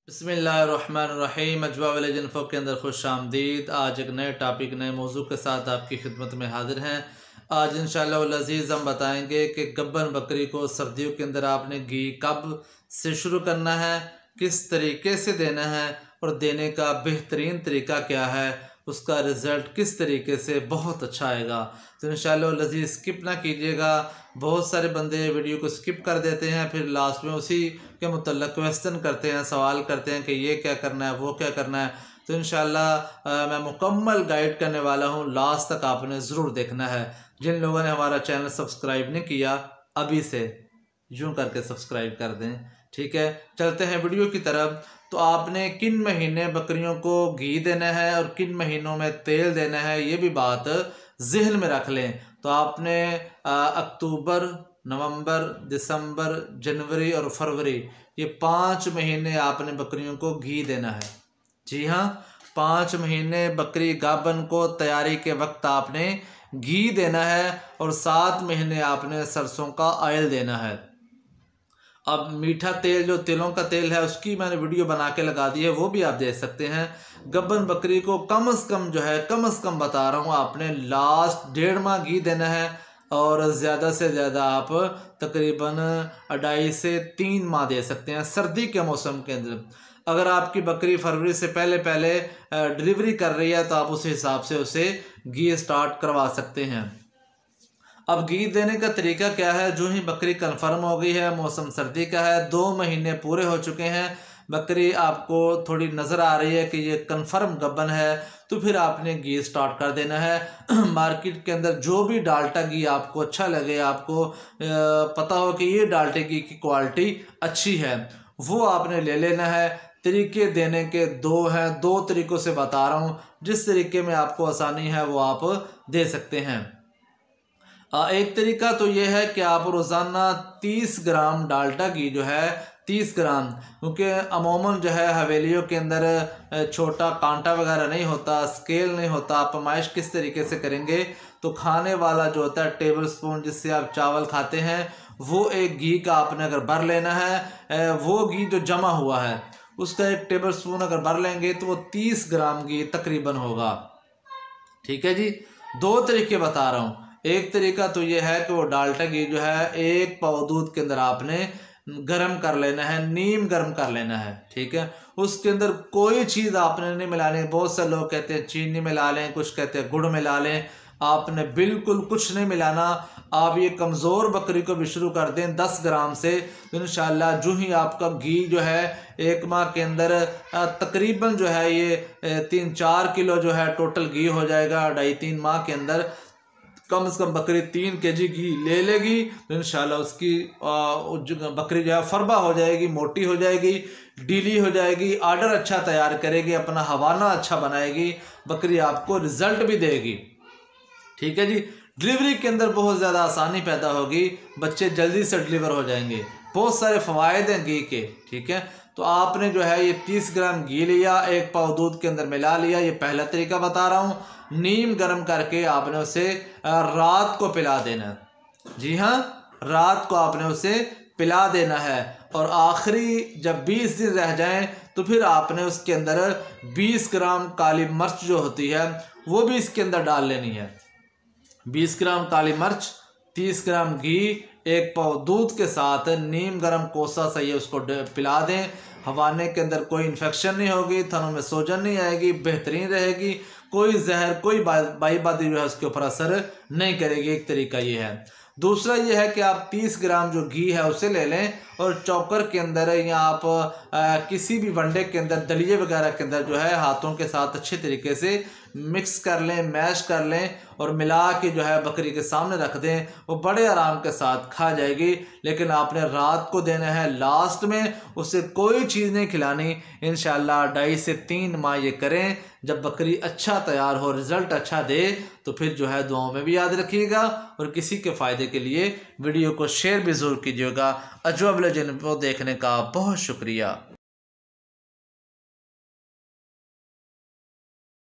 बिस्मिल्लाहिर्रहमानिर्रहीम। अजवा village info के अंदर खुश आमदीद। आज एक नए टॉपिक नए मौजू के साथ आपकी खिदमत में हाजिर हैं। आज इंशाअल्लाह वल अज़ीज़ हम बताएंगे कि गब्बन बकरी को सर्दियों के अंदर आपने घी कब से शुरू करना है, किस तरीके से देना है और देने का बेहतरीन तरीका क्या है, उसका रिज़ल्ट किस तरीके से बहुत अच्छा आएगा। तो इंशाअल्लाह वल अज़ीज़ स्किप ना कीजिएगा। बहुत सारे बंदे वीडियो को स्किप कर देते हैं, फिर लास्ट में उसी के मुतल्लिक़ क्वेश्चन करते हैं, सवाल करते हैं कि ये क्या करना है, वो क्या करना है। तो इंशाअल्लाह मैं मुकम्मल गाइड करने वाला हूँ, लास्ट तक आपने ज़रूर देखना है। जिन लोगों ने हमारा चैनल सब्सक्राइब नहीं किया, अभी से यूँ करके सब्सक्राइब कर दें। ठीक है, चलते हैं वीडियो की तरफ। तो आपने किन महीने बकरियों को घी देना है और किन महीनों में तेल देना है, ये भी बात जहन में रख लें। तो आपने अक्टूबर, नवंबर, दिसंबर, जनवरी और फरवरी, ये 5 महीने आपने बकरियों को घी देना है। जी हाँ, 5 महीने बकरी गाबन को तैयारी के वक्त आपने घी देना है और 7 महीने आपने सरसों का ऑयल देना है। अब मीठा तेल, जो तिलों का तेल है, उसकी मैंने वीडियो बना के लगा दी है, वो भी आप देख सकते हैं। गब्बन बकरी को कम से कम जो है, कम से कम बता रहा हूँ, आपने लास्ट 1.5 माह घी देना है और ज़्यादा से ज़्यादा आप तकरीबन 2.5 से 3 माह दे सकते हैं सर्दी के मौसम के अंदर। अगर आपकी बकरी फरवरी से पहले डिलीवरी कर रही है तो आप उस हिसाब से उसे घी स्टार्ट करवा सकते हैं। अब घी देने का तरीका क्या है? जो ही बकरी कंफर्म हो गई है, मौसम सर्दी का है, 2 महीने पूरे हो चुके हैं, बकरी आपको थोड़ी नज़र आ रही है कि ये कंफर्म गब्बन है, तो फिर आपने घी स्टार्ट कर देना है। मार्केट के अंदर जो भी डाल्टा घी आपको अच्छा लगे, आपको पता हो कि ये डाल्टे घी की क्वालिटी अच्छी है, वो आपने ले लेना है। तरीके देने के 2 हैं, 2 तरीक़ों से बता रहा हूँ, जिस तरीके में आपको आसानी है वो आप दे सकते हैं। एक तरीका तो ये है कि आप रोज़ाना 30 ग्राम डाल्टा घी जो है, 30 ग्राम, क्योंकि अमूमन जो है हवेलियों के अंदर छोटा कांटा वगैरह नहीं होता, स्केल नहीं होता। आप आमाइश किस तरीके से करेंगे? तो खाने वाला जो होता है टेबल स्पून जिससे आप चावल खाते हैं, वो एक घी का आपने अगर भर लेना है, वो घी जो जमा हुआ है उसका 1 टेबल स्पून अगर भर लेंगे तो वो 30 ग्राम घी तकरीबन होगा। ठीक है जी, 2 तरीके बता रहा हूँ। एक तरीका तो ये है कि वो डाल्टा घी जो है 1 पाव दूध के अंदर आपने गरम कर लेना है, नीम गरम कर लेना है। ठीक है, उसके अंदर कोई चीज़ आपने नहीं मिलानी। बहुत से लोग कहते हैं चीनी मिला लें, कुछ कहते हैं गुड़ मिला लें, आपने बिल्कुल कुछ नहीं मिलाना। आप ये कमज़ोर बकरी को भी शुरू कर दें 10 ग्राम से, तो इंशाअल्लाह जो ही आपका घी जो है 1 माह के अंदर तकरीबन जो है ये 3-4 किलो जो है टोटल घी हो जाएगा। 2.5-3 माह के अंदर कम से कम बकरी 3 kg घी ले लेगी, तो इंशाल्लाह उसकी बकरी जो है फरबा हो जाएगी, मोटी हो जाएगी, ढीली हो जाएगी, आर्डर अच्छा तैयार करेगी, अपना हवाना अच्छा बनाएगी, बकरी आपको रिजल्ट भी देगी। ठीक है जी, डिलीवरी के अंदर बहुत ज़्यादा आसानी पैदा होगी, बच्चे जल्दी से डिलीवर हो जाएंगे, बहुत सारे फ़वाइद हैं घी के। ठीक है, तो आपने जो है ये 30 ग्राम घी लिया, 1 पाव दूध के अंदर मिला लिया, ये पहला तरीका बता रहा हूँ। नीम गर्म करके आपने उसे रात को पिला देना है। जी हाँ, रात को आपने उसे पिला देना है और आखिरी जब 20 दिन रह जाएं तो फिर आपने उसके अंदर 20 ग्राम काली मिर्च जो होती है वो भी इसके अंदर डाल लेनी है। 20 ग्राम काली मिर्च, 30 ग्राम घी, 1 पाव दूध के साथ नीम गर्म कोसा सही है उसको पिला दें। हवाने के अंदर कोई इन्फेक्शन नहीं होगी, थनों में सोजन नहीं आएगी, बेहतरीन रहेगी, कोई जहर, कोई बाईबादी जो है उसके ऊपर असर नहीं करेगी। एक तरीका ये है। दूसरा ये है कि आप 30 ग्राम जो घी है उसे ले लें और चॉकर के अंदर या आप किसी भी वनडे के अंदर, दलिए वगैरह के अंदर जो है हाथों के साथ अच्छे तरीके से मिक्स कर लें, मैश कर लें और मिला के जो है बकरी के सामने रख दें, वो बड़े आराम के साथ खा जाएगी। लेकिन आपने रात को देना है, लास्ट में उसे कोई चीज़ नहीं खिलानी। इंशाअल्लाह 2.5 से 3 माह ये करें। जब बकरी अच्छा तैयार हो, रिज़ल्ट अच्छा दे, तो फिर जो है दुआओं में भी याद रखिएगा और किसी के फ़ायदे के लिए वीडियो को शेयर भी ज़रूर कीजिएगा। अजवा विलेज इन्फो देखने का बहुत शुक्रिया।